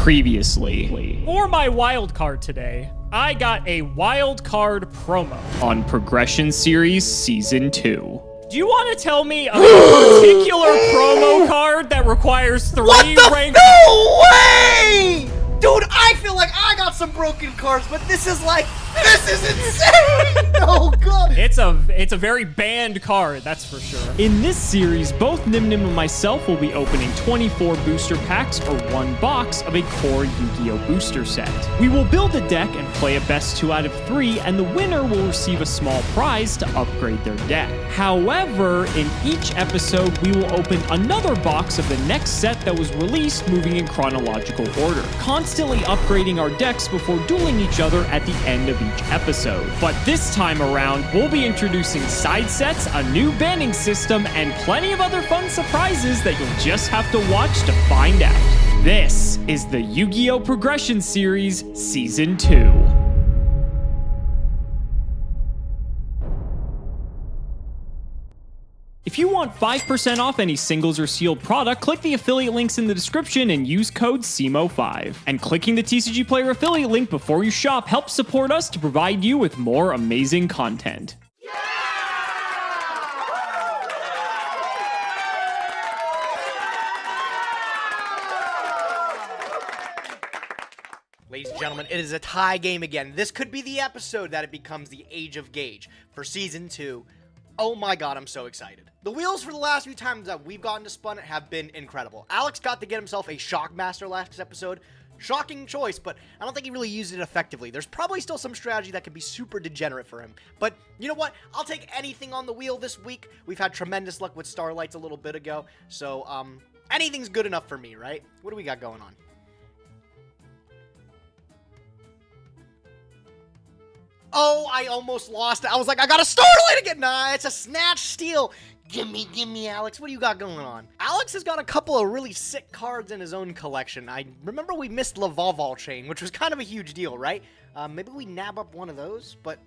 Previously. For my wild card today, I got a wild card promo. On Progression Series Season 2. Do you want to tell me a particular promo card that requires 3 rank? No way! Dude, I feel like I got some broken cards, but this is insane! Oh god! It's a very banned card, that's for sure. In this series, both Nyhmnim and myself will be opening 24 booster packs or 1 box of a core Yu-Gi-Oh! Booster set. We will build a deck and play a best 2 out of 3, and the winner will receive a small prize to upgrade their deck. However, in each episode, we will open another box of the next set that was released, moving in chronological order, constantly upgrading our decks before dueling each other at the end of each episode. But this time around, we'll be introducing side sets, a new banning system, and plenty of other fun surprises that you'll just have to watch to find out. This is the Yu-Gi-Oh! Progression Series Season 2. If you want 5% off any singles or sealed product, click the affiliate links in the description and use code Cimoooooooo5. And clicking the TCG Player affiliate link before you shop helps support us to provide you with more amazing content. Ladies and gentlemen, it is a tie game again. This could be the episode that it becomes the Age of Gauge for Season 2. Oh my god, I'm so excited. The wheels for the last few times that we've gotten to spun have been incredible. Alex got to get himself a Shockmaster last episode. Shocking choice, but I don't think he really used it effectively. There's probably still some strategy that could be super degenerate for him. But you know what? I'll take anything on the wheel this week. We've had tremendous luck with Starlights a little bit ago. So, anything's good enough for me, right? What do we got going on? Oh, I almost lost it. I was like, I got a Starlight again. Nah, it's a Snatch Steal. Gimme, Alex. What do you got going on? Alex has got a couple of really sick cards in his own collection. I remember we missed Lavalval Chain, which was kind of a huge deal, right? Maybe we nab up one of those, but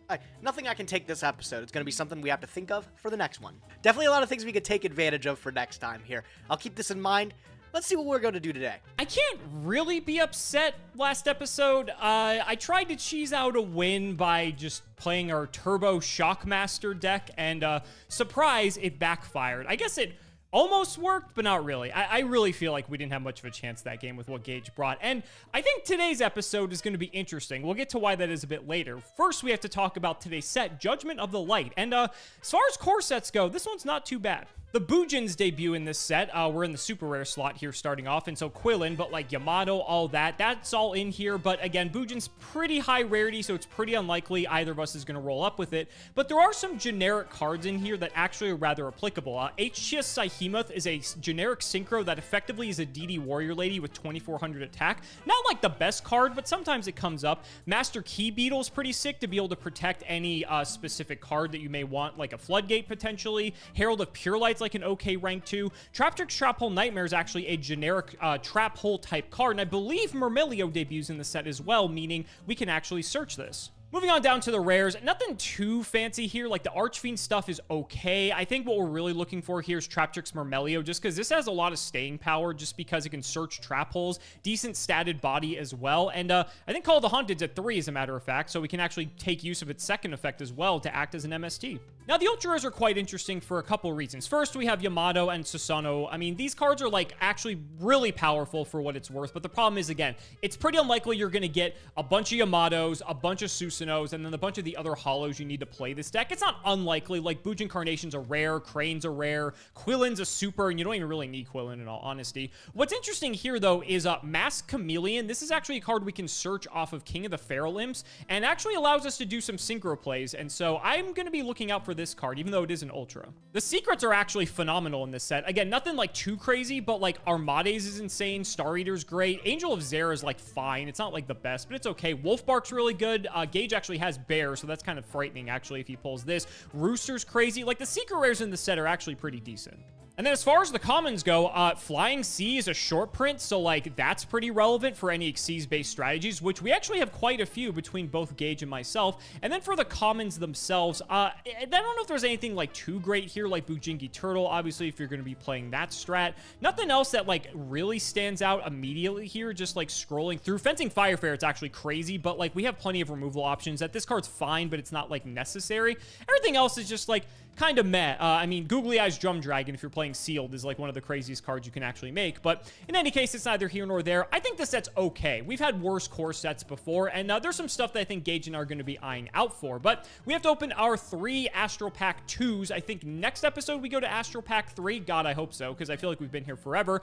nothing I can take this episode. It's going to be something we have to think of for the next one. Definitely a lot of things we could take advantage of for next time here. I'll keep this in mind. Let's see what we're going to do today. I can't really be upset last episode. I tried to cheese out a win by just playing our Turbo Shockmaster deck, and surprise, it backfired. I guess it almost worked, but not really. I really feel like we didn't have much of a chance that game with what Gage brought. And I think today's episode is going to be interesting. We'll get to why that is a bit later. First, we have to talk about today's set, Judgment of the Light. And as far as core sets go, this one's not too bad. The Bujins debut in this set. We're in the super rare slot here starting off, and so Quillin, but like Yamato, all that's all in here. But again, Bujin's pretty high rarity, so it's pretty unlikely either of us is going to roll up with it. But there are some generic cards in here that actually are rather applicable. HCS Saihemoth is a generic synchro that effectively is a DD Warrior Lady with 2400 attack. Not like the best card, but sometimes it comes up. Master Key Beetle is pretty sick to be able to protect any specific card that you may want, like a Floodgate potentially. Herald of Pure Light's like an okay rank 2. Traptrix Trap Hole Nightmare is actually a generic trap hole type card, and I believe Myrmilio debuts in the set as well, meaning we can actually search this. Moving on down to the rares, nothing too fancy here. Like the Archfiend stuff is okay. I think what we're really looking for here is Traptrix Myrmilio, just because this has a lot of staying power, just because it can search trap holes, decent statted body as well. And I think Call of the Haunted's at 3 as a matter of fact, so we can actually take use of its second effect as well to act as an MST. Now the Ultra Rares are quite interesting for a couple of reasons. First, we have Yamato and Susanoo. I mean, these cards are like actually really powerful for what it's worth, but the problem is, again, it's pretty unlikely you're going to get a bunch of Yamatos, a bunch of Susanos, and then a bunch of the other hollows you need to play this deck. It's not unlikely. Like Bujin Carnation's a rare, Crane's a rare, Quillin's a super, and you don't even really need Quillin in all honesty. What's interesting here though is Masked Chameleon. This is actually a card we can search off of King of the Feral Imps and actually allows us to do some synchro plays, and so I'm going to be looking out for this card, even though it is an ultra. The secrets are actually phenomenal in this set. Again, nothing like too crazy, but like Armades is insane, Star Eater's great, Angel of Zera is like fine. It's not like the best, but it's okay. Wolfbark's really good. Gage actually has Bear, so that's kind of frightening actually if he pulls this. Rooster's crazy. Like the secret rares in the set are actually pretty decent. And then as far as the commons go, Flying Sea is a short print, so like that's pretty relevant for any Xyz-based strategies, which we actually have quite a few between both Gage and myself. And then for the commons themselves, I don't know if there's anything like too great here, like Bujingi Turtle, obviously, if you're going to be playing that strat. Nothing else that like really stands out immediately here, just like scrolling through. Fencing Firefair, it's actually crazy, but like we have plenty of removal options. That this card's fine, but it's not like necessary. Everything else is just like kind of meh. I mean, Googly Eyes Drum Dragon, if you're playing Sealed, is like one of the craziest cards you can actually make. But in any case, it's neither here nor there. I think this set's okay. We've had worse core sets before, and there's some stuff that I think Gage and I are going to be eyeing out for. But we have to open our 3 Astral Pack 2s. I think next episode we go to Astral Pack 3. God, I hope so, because I feel like we've been here forever.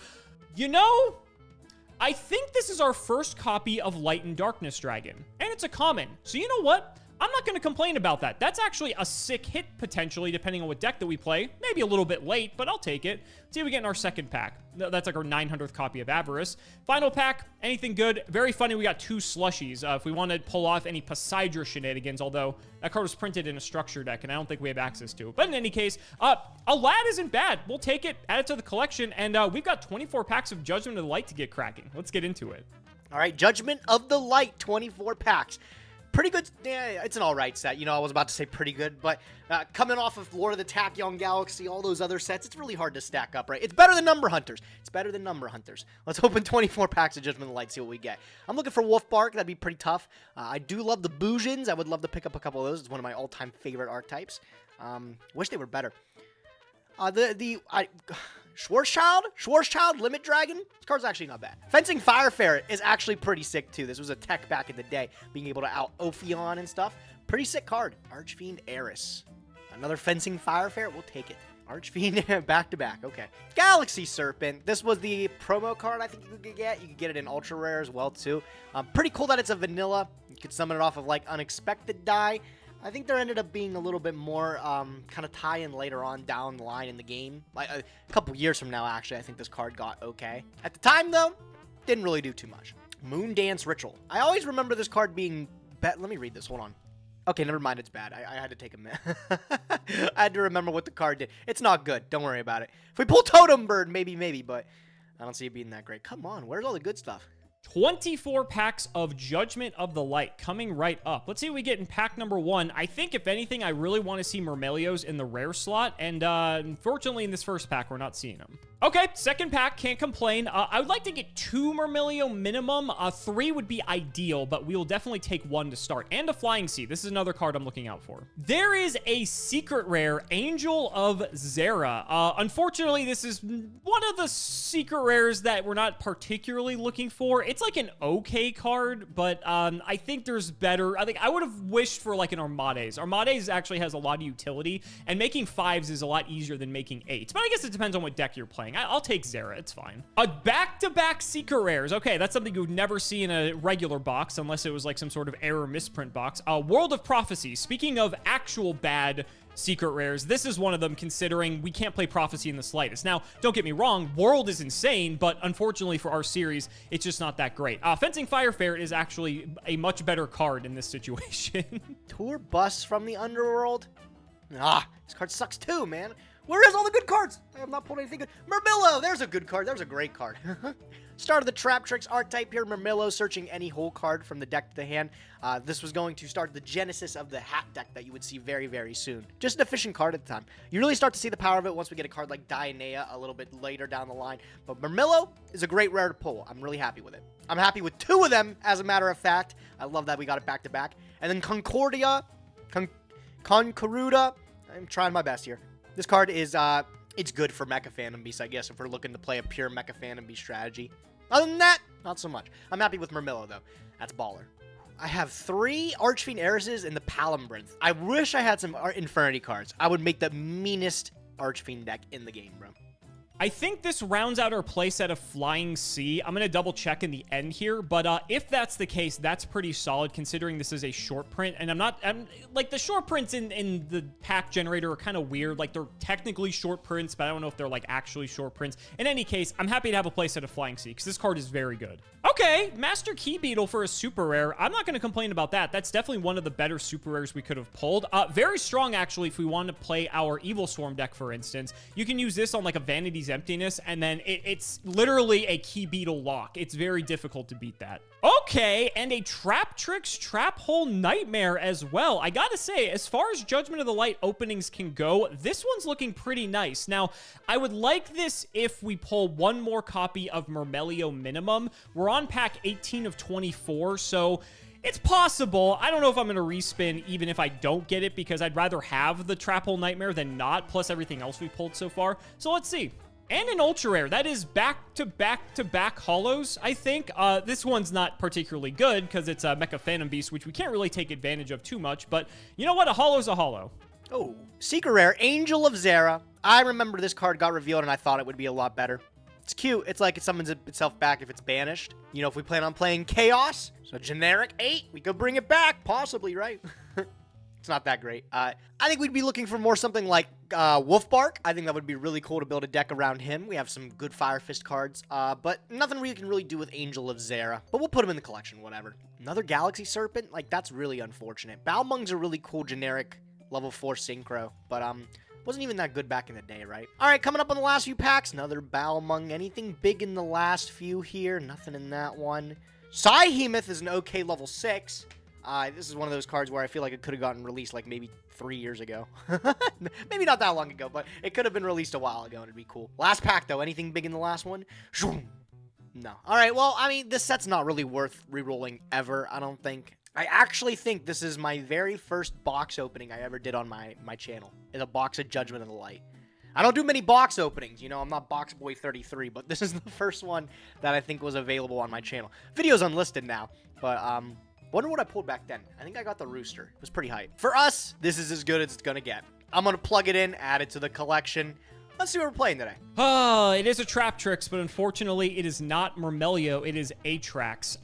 You know, I think this is our first copy of Light and Darkness Dragon, and it's a common. So you know what? I'm not going to complain about that. That's actually a sick hit, potentially, depending on what deck that we play. Maybe a little bit late, but I'll take it. Let's see what we get in our second pack. That's like our 900th copy of Avarice. Final pack, anything good? Very funny, we got 2 slushies. If we want to pull off any Poseidra shenanigans, although that card was printed in a structure deck, and I don't think we have access to it. But in any case, a lad isn't bad. We'll take it, add it to the collection, and we've got 24 packs of Judgment of the Light to get cracking. Let's get into it. All right, Judgment of the Light, 24 packs. Pretty good. Yeah, it's an all right set. You know, I was about to say pretty good, but coming off of Lord of the Tachyon Galaxy, all those other sets, it's really hard to stack up, right? It's better than Number Hunters. It's better than Number Hunters. Let's open 24 packs of Judgment of the Light, see what we get. I'm looking for Wolf Bark. That'd be pretty tough. I do love the Boojins. I would love to pick up a couple of those. It's one of my all-time favorite archetypes. Wish they were better. Schwarzschild, Limit Dragon. This card's actually not bad. Fencing Firefair is actually pretty sick, too. This was a tech back in the day, being able to out-Ophion and stuff. Pretty sick card. Archfiend Eris. Another Fencing Firefair. We'll take it. Archfiend back-to-back. Okay. Galaxy Serpent. This was the promo card I think you could get. You could get it in Ultra Rare as well, too. Pretty cool that it's a vanilla. You could summon it off of, like, Unexpected Die. I think there ended up being a little bit more kind of tie-in later on down the line in the game. Like a couple years from now, actually, I think this card got okay. At the time, though, didn't really do too much. Moon Dance Ritual. I always remember this card being... Let me read this. Hold on. Okay, never mind. It's bad. I had to take a minute. I had to remember what the card did. It's not good. Don't worry about it. If we pull Totem Bird, maybe, but I don't see it being that great. Come on. Where's all the good stuff? 24 packs of Judgment of the Light coming right up. Let's see what we get in pack number 1. I think, if anything, I really want to see Myrmeleos in the rare slot, and unfortunately, in this first pack, we're not seeing them. Okay, second pack, can't complain. I would like to get 2 Myrmeleo minimum. 3 would be ideal, but we will definitely take 1 to start. And a Flying Sea. This is another card I'm looking out for. There is a secret rare, Angel of Zera. Unfortunately, this is one of the secret rares that we're not particularly looking for. It's like an okay card, but I think there's better. I would have wished for like an Armades. Armades actually has a lot of utility, and making 5s is a lot easier than making 8s. But I guess it depends on what deck you're playing. I'll take Zera. It's fine. A back-to-back secret rares. Okay, that's something you would never see in a regular box unless it was like some sort of error misprint box. World of Prophecy. Speaking of actual bad secret rares, this is one of them, considering we can't play Prophecy in the slightest. Now, don't get me wrong, World is insane, but unfortunately for our series, it's just not that great. Fencing Firefair is actually a much better card in this situation. Tour Bus from the Underworld? This card sucks too, man. Where is all the good cards? I have not pulled anything good. Murmillo, there's a good card. There's a great card. Start of the Trap Tricks archetype here. Murmillo searching any whole card from the deck to the hand. This was going to start the genesis of the hat deck that you would see very, very soon. Just an efficient card at the time. You really start to see the power of it once we get a card like Dionea a little bit later down the line. But Murmillo is a great rare to pull. I'm really happy with it. I'm happy with 2 of them, as a matter of fact. I love that we got it back to back. And then Concordia, Concoruda. I'm trying my best here. This card is, it's good for Mecha Phantom Beast, I guess, if we're looking to play a pure Mecha Phantom Beast strategy. Other than that, not so much. I'm happy with Murmillo, though. That's baller. I have 3 Archfiend Erises in the Palabyrinth. I wish I had some Infernity cards. I would make the meanest Archfiend deck in the game, bro. I think this rounds out our playset of Flying C. I'm going to double check in the end here, but if that's the case, that's pretty solid considering this is a short print. And I'm like the short prints in the pack generator are kind of weird. Like they're technically short prints, but I don't know if they're like actually short prints. In any case, I'm happy to have a playset of Flying C because this card is very good. Okay, Master Key Beetle for a super rare. I'm not going to complain about that. That's definitely one of the better super rares we could have pulled. Very strong, actually, if we want to play our Evil Swarm deck, for instance. You can use this on like a Vanity's Emptiness, and then it's literally a Key Beetle lock. It's very difficult to beat that. Okay, and a Trap Tricks Trap Hole Nightmare as well. I gotta say, as far as Judgment of the Light openings can go, this one's looking pretty nice. Now, I would like this if we pull one more copy of Myrmelio minimum. We're on pack 18 of 24, so it's possible. I don't know if I'm going to respin even if I don't get it because I'd rather have the Trap Hole Nightmare than not, plus everything else we pulled so far. So let's see. And an ultra rare. That is back-to-back-to-back holos, I think. This one's not particularly good because it's a Mecha Phantom Beast, which we can't really take advantage of too much. But you know what? A holo's a holo. Oh, secret rare, Angel of Zera. I remember this card got revealed and I thought it would be a lot better. It's cute. It's like it summons itself back if it's banished. You know, if we plan on playing Chaos, so generic 8, we could bring it back, possibly, right? It's not that great. I think we'd be looking for more something like Wolfbark. I think that would be really cool to build a deck around him. We have some good Fire Fist cards, but nothing we can really do with Angel of Zera. But we'll put him in the collection, whatever. Another Galaxy Serpent? Like, that's really unfortunate. Balmung's a really cool generic level 4 synchro, but wasn't even that good back in the day, right? All right, coming up on the last few packs, another Balmung. Anything big in the last few here? Nothing in that one. Psyhemoth is an okay level 6. This is one of those cards where I feel like it could have gotten released like maybe 3 years ago. Maybe not that long ago, but it could have been released a while ago and it'd be cool. Last pack, though. Anything big in the last one? No. All right, well, I mean, this set's not really worth rerolling ever, I don't think. I actually think this is my very first box opening I ever did on my channel. It's a box of Judgment of the Light. I don't do many box openings, you know, I'm not Box Boy 33, but this is the first one that I think was available on my channel. Video's unlisted now, but wonder what I pulled back then. I think I got the Rooster. It was pretty hype. For us, this is as good as it's gonna get. I'm gonna plug it in, add it to the collection. Let's see what we're playing today. It is a Trap Tricks, but unfortunately, it is not Myrmelio. It is Atrax.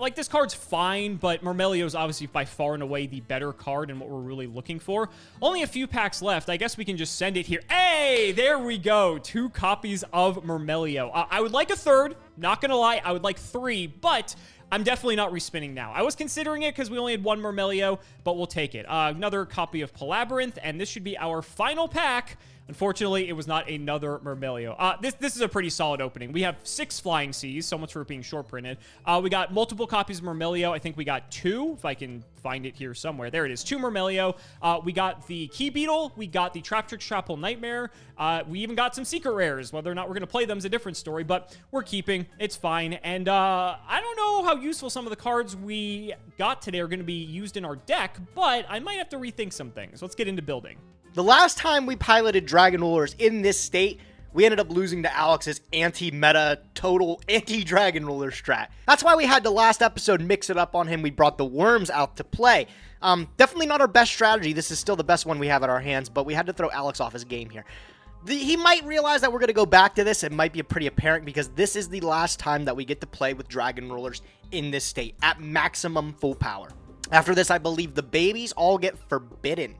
Like, this card's fine, but Myrmelio is obviously by far and away the better card and what we're really looking for. Only a few packs left. I guess we can just send it here. Hey, there we go. 2 copies of Myrmelio. I would like a third. Not gonna lie, I would like 3, but I'm definitely not respinning now. I was considering it because we only had 1 Myrmelio, but we'll take it. Another copy of Palabyrinth, and this should be our final pack. Unfortunately, it was not another Myrmelio. This is a pretty solid opening. We have 6 Flying Cs, so much for it being short printed. We got multiple copies of Myrmelio. I think we got 2, if I can find it here somewhere. There it is, 2 Myrmelio. We got the Key Beetle. We got the Trap Trick Trap Hole Nightmare. We even got some secret rares. Whether or not we're going to play them is a different story, but we're keeping. It's fine. And I don't know how useful some of the cards we got today are going to be used in our deck, but I might have to rethink some things. Let's get into building. The last time we piloted Dragon Rulers in this state, we ended up losing to Alex's anti-meta, total anti-Dragon Ruler strat. That's why we had the last episode mix it up on him. We brought the Worms out to play. Definitely not our best strategy. This is still the best one we have at our hands, but we had to throw Alex off his game here. He might realize that we're going to go back to this. It might be pretty apparent because this is the last time that we get to play with Dragon Rulers in this state at maximum full power. After this, I believe the babies all get forbidden.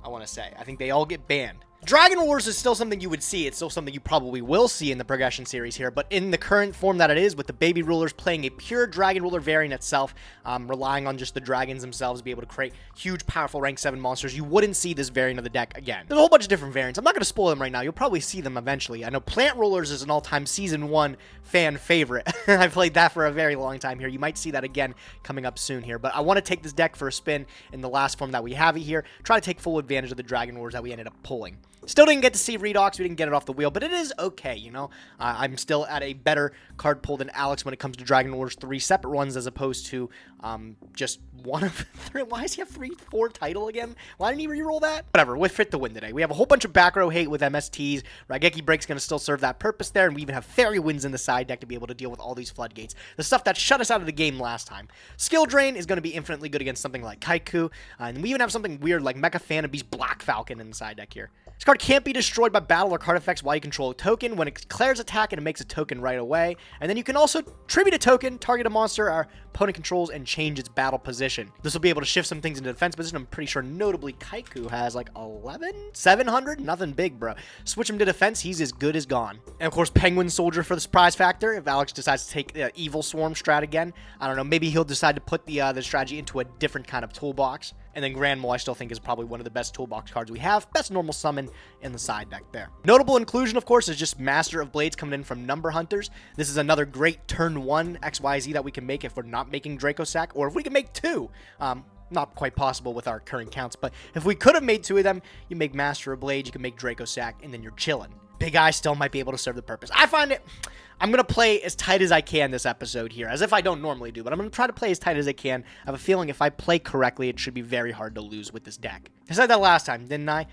I want to say. I think they all get banned. Dragon Wars is still something you would see. It's still something you probably will see in the progression series here, but in the current form that it is, with the baby rulers playing a pure Dragon Ruler variant itself, relying on just the dragons themselves to be able to create huge, powerful rank 7 monsters, you wouldn't see this variant of the deck again. There's a whole bunch of different variants. I'm not going to spoil them right now. You'll probably see them eventually. I know Plant Rulers is an all-time Season 1 fan favorite. I played that for a very long time here. You might see that again coming up soon here, but I want to take this deck for a spin in the last form that we have it here. Try to take full advantage of the Dragon Wars that we ended up pulling. Still didn't get to see Redox, we didn't get it off the wheel, but it is okay, you know? I'm still at a better card pull than Alex when it comes to Dragon Wars 3 separate runs as opposed to just one of 3. Why does he have 4 title again? Why didn't he reroll that? Whatever, we're fit to win today. We have a whole bunch of back row hate with MSTs. Raigeki Break's going to still serve that purpose there, and we even have Fairy Winds in the side deck to be able to deal with all these floodgates. The stuff that shut us out of the game last time. Skill Drain is going to be infinitely good against something like Kaiku, and we even have something weird like Mecha Phantom Beast Black Falcon in the side deck here. This card can't be destroyed by battle or card effects while you control a token. When it declares attack, and it makes a token right away. And then you can also tribute a token, target a monster our opponent controls, and change its battle position. This will be able to shift some things into defense position. I'm pretty sure notably Kaiku has like 700? Nothing big, bro. Switch him to defense, he's as good as gone. And of course, Penguin Soldier for the surprise factor. If Alex decides to take the Evil Swarm strat again, I don't know, maybe he'll decide to put the strategy into a different kind of toolbox. And then Grand Mole, I still think, is probably one of the best toolbox cards we have. Best normal summon in the side deck there. Notable inclusion, of course, is just Master of Blades coming in from Number Hunters. This is another great turn 1 XYZ that we can make if we're not making Draco Sack, or if we can make 2. Not quite possible with our current counts, but if we could have made 2 of them, you make Master of Blades, you can make Draco Sack, and then you're chilling. Big Eye still might be able to serve the purpose. I find it... I'm going to play as tight as I can this episode here, as if I don't normally do, but I'm going to try to play as tight as I can. I have a feeling if I play correctly, it should be very hard to lose with this deck. I said that last time, didn't I?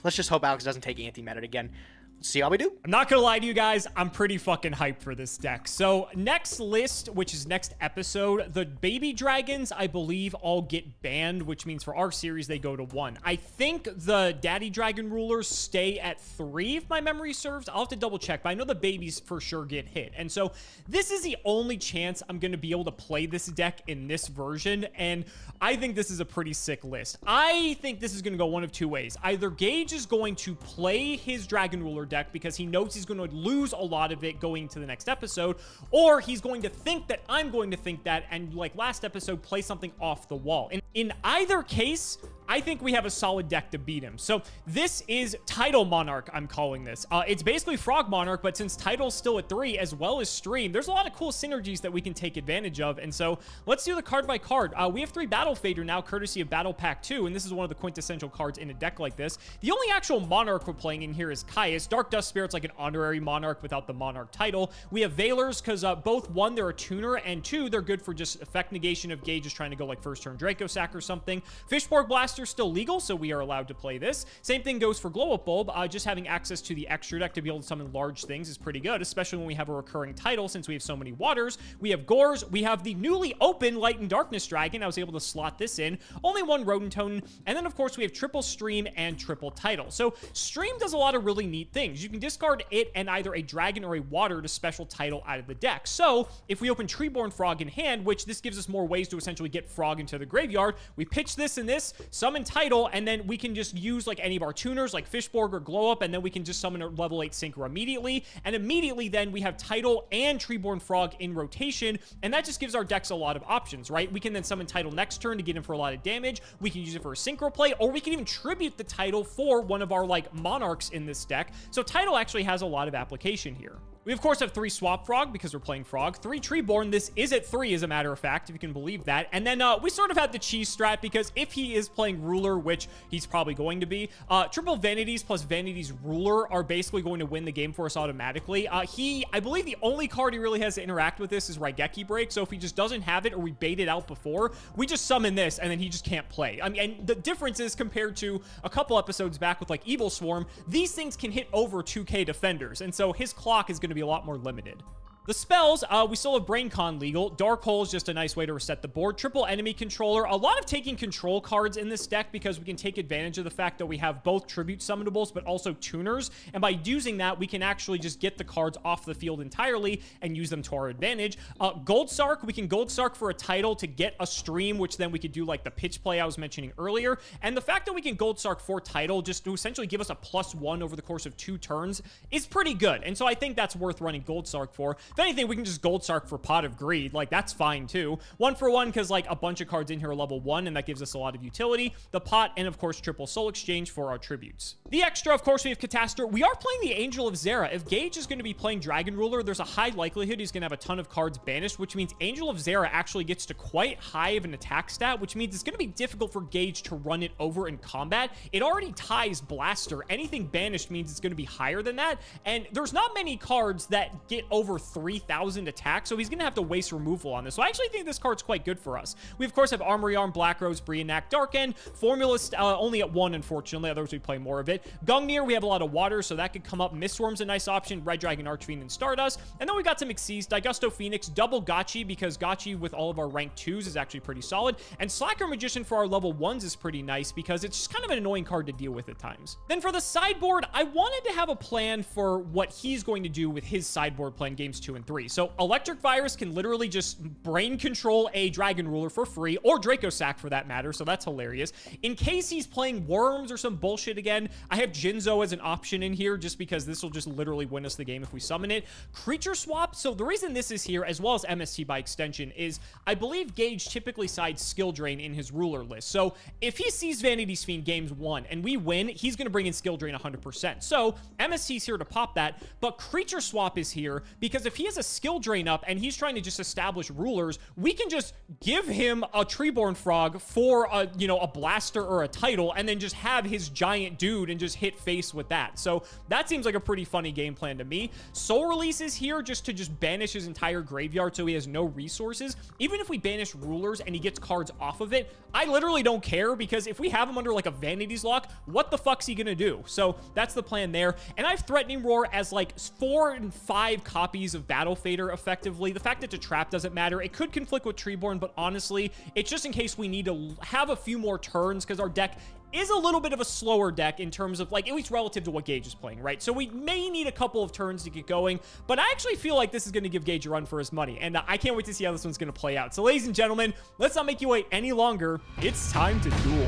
Let's just hope Alex doesn't take anti-meta again. Let's see how we do. I'm not gonna lie to you guys, I'm pretty fucking hyped for this deck. So next list, which is next episode, the baby dragons, I believe, all get banned, which means for our series, they go to 1. I think the daddy dragon rulers stay at 3, if my memory serves. I'll have to double check, but I know the babies for sure get hit. And so this is the only chance I'm gonna be able to play this deck in this version, and I think this is a pretty sick list. I think this is gonna go one of 2 ways. Either Gage is going to play his dragon ruler deck because he knows he's going to lose a lot of it going to the next episode, or he's going to think that I'm going to think that, and like last episode, play something off the wall. And in either case, I think we have a solid deck to beat him. So this is Tidal Monarch, I'm calling this. It's basically Frog Monarch, but since Tidal's still at 3, as well as Stream, there's a lot of cool synergies that we can take advantage of. And so let's do the card by card. We have 3 Battle Fader now, courtesy of Battle Pack 2, and this is one of the quintessential cards in a deck like this. The only actual Monarch we're playing in here is Caius. Dark Dust Spirit's like an honorary Monarch without the Monarch title. We have Veilers, because both 1, they're a tuner, and 2, they're good for just effect negation if Gage is trying to go like first turn Draco Sack or something. Fishborg Blaster still legal, so we are allowed to play this. Same thing goes for Glow Up Bulb. Just having access to the extra deck to be able to summon large things is pretty good, especially when we have a recurring title since we have so many waters. We have Gores. We have the newly open Light and Darkness Dragon. I was able to slot this in. Only 1 Rodent Totem. And then, of course, we have triple Stream and triple Title. So Stream does a lot of really neat things. You can discard it and either a dragon or a water to special title out of the deck. So if we open Treeborn Frog in hand, which this gives us more ways to essentially get Frog into the graveyard, we pitch this and this, summon Title, and then we can just use like any of our tuners like Fishborg or Glow Up, and then we can just summon a level 8 Synchro immediately, and immediately then we have Title and Treeborn Frog in rotation, and that just gives our decks a lot of options, right? We can then summon Title next turn to get him for a lot of damage. We can use it for a Synchro play, or we can even tribute the Title for one of our like Monarchs in this deck. So Title actually has a lot of application here. We, of course, have 3 Swap Frog because we're playing Frog. 3 Treeborn. This is at 3, as a matter of fact, if you can believe that. And then we sort of have the cheese strat because if he is playing Ruler, which he's probably going to be, triple Vanities plus Vanities Ruler are basically going to win the game for us automatically. I believe the only card he really has to interact with this is Raigeki Break. So if he just doesn't have it or we bait it out before, we just summon this and then he just can't play. I mean, and the difference is compared to a couple episodes back with like Evil Swarm, these things can hit over 2k defenders. And so his clock is going to be a lot more limited. The spells, we still have BrainCon legal. Dark Hole is just a nice way to reset the board. Triple Enemy Controller. A lot of taking control cards in this deck because we can take advantage of the fact that we have both Tribute Summonables but also Tuners. And by using that, we can actually just get the cards off the field entirely and use them to our advantage. Gold Sark, we can Gold Sark for a title to get a stream, which then we could do like the pitch play I was mentioning earlier. And the fact that we can Gold Sark for title just to essentially give us a +1 over the course of 2 turns is pretty good. And so I think that's worth running Gold Sark for. If anything, we can just Gold Sark for Pot of Greed. Like, that's fine, too. 1 for 1, because, like, a bunch of cards in here are level 1, and that gives us a lot of utility. The Pot, and, of course, triple Soul Exchange for our tributes. The extra, of course, we have Catastor. We are playing the Angel of Zera. If Gage is going to be playing Dragon Ruler, there's a high likelihood he's going to have a ton of cards banished, which means Angel of Zera actually gets to quite high of an attack stat, which means it's going to be difficult for Gage to run it over in combat. It already ties Blaster. Anything banished means it's going to be higher than that, and there's not many cards that get over 3 3,000 attack, so he's going to have to waste removal on this. So I actually think this card's quite good for us. We, of course, have Armory Arm, Black Rose, Brionac, Dark End. Formulist only at 1, unfortunately. Otherwise, we play more of it. Gungnir, we have a lot of water, so that could come up. Mistworm's a nice option. Red Dragon, Archfiend, and Stardust. And then we got some Xyz, Digusto Phoenix, double Gotchi, because Gotchi with all of our rank 2s is actually pretty solid. And Slacker Magician for our level 1s is pretty nice because it's just kind of an annoying card to deal with at times. Then for the sideboard, I wanted to have a plan for what he's going to do with his sideboard plan games 2 and 3. So Electric Virus can literally just brain control a Dragon Ruler for free, or Draco Sack for that matter, so that's hilarious. In case he's playing Worms or some bullshit again, I have Jinzo as an option in here just because this will just literally win us the game if we summon it. Creature Swap, so the reason this is here, as well as MST by extension, is I believe Gage typically sides Skill Drain in his ruler list. So if he sees Vanity's Fiend games 1 and we win, he's going to bring in Skill Drain 100%. So MST's here to pop that, but Creature Swap is here because if he has a Skill Drain up and he's trying to just establish rulers, we can just give him a Treeborn Frog for a, a blaster or a title, and then just have his giant dude and just hit face with that. So that seems like a pretty funny game plan to me. Soul Release is here just to banish his entire graveyard so he has no resources. Even if we banish rulers and he gets cards off of it, I literally don't care, because if we have him under like a Vanity's Lock, what the fuck's he gonna do? So that's the plan there. And I have Threatening Roar as like 4 and 5 copies of Battle Fader effectively. The fact that it's a trap doesn't matter. It could conflict with Treeborn, but honestly, it's just in case we need to have a few more turns, because our deck is a little bit of a slower deck in terms of, like, at least relative to what Gage is playing, right? So we may need a couple of turns to get going, but I actually feel like this is going to give Gage a run for his money, and I can't wait to see how this one's going to play out. So ladies and gentlemen, let's not make you wait any longer. It's time to duel.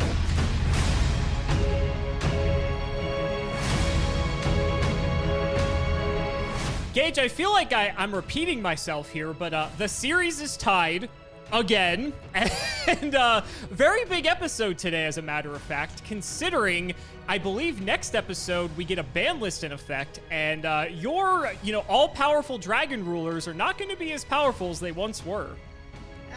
Gage, I feel like I'm repeating myself here, but the series is tied again, and very big episode today, as a matter of fact, considering I believe next episode we get a ban list in effect, and your all-powerful Dragon Rulers are not going to be as powerful as they once were.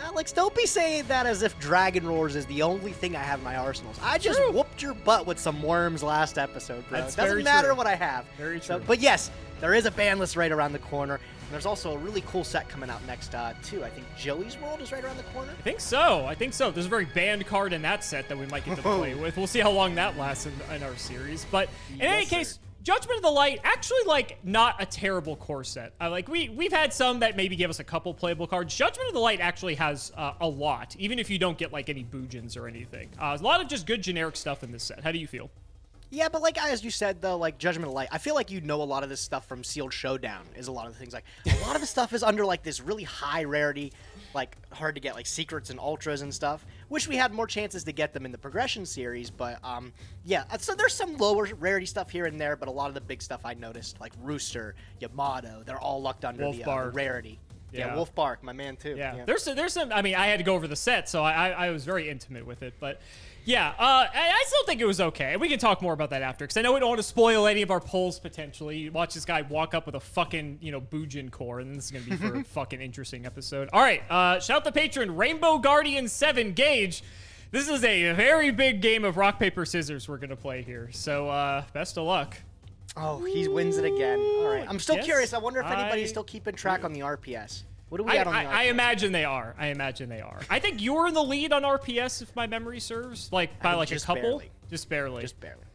Alex, don't be saying that as if Dragon Roars is the only thing I have in my arsenals. I just whooped your butt with some worms last episode, bro. That's it doesn't matter what I have. Very true. But yes, there is a ban list right around the corner. And there's also a really cool set coming out next, too. I think Joey's World is right around the corner. I think so. There's a very banned card in that set that we might get to play with. We'll see how long that lasts in our series. But in any case, Judgment of the Light, actually, like, not a terrible core set. We've had some that maybe give us a couple playable cards. Judgment of the Light actually has a lot, even if you don't get, like, any Boojins or anything. A lot of just good generic stuff in this set. How do you feel? Yeah, but like as you said, though, like Judgment of Light, I feel like you know a lot of this stuff from Sealed Showdown is a lot of the things. Like, a lot of the stuff is under, like, this really high rarity, like, hard to get, like, secrets and ultras and stuff. Wish we had more chances to get them in the Progression series, but, yeah. So there's some lower rarity stuff here and there, but a lot of the big stuff I noticed, like Rooster, Yamato, they're all lucked under the rarity. Yeah, Wolf Bark, my man, too. Yeah. There's some, I mean, I had to go over the set, so I was very intimate with it, but... Yeah, I still think it was okay. We can talk more about that after, because I know we don't want to spoil any of our polls, potentially. You watch this guy walk up with a fucking, Boojin core, and this is going to be for a fucking interesting episode. All right, shout out the patron, Rainbow Guardian 7 Gage. This is a very big game of rock, paper, scissors we're going to play here, so best of luck. Oh, he wins it again. All right, I'm still curious. I wonder if anybody's still keeping track on the RPS. What do we got on the RPS? I imagine they are. I think you're in the lead on RPS, if my memory serves. Like, by like a couple? Barely. Just barely. Just barely.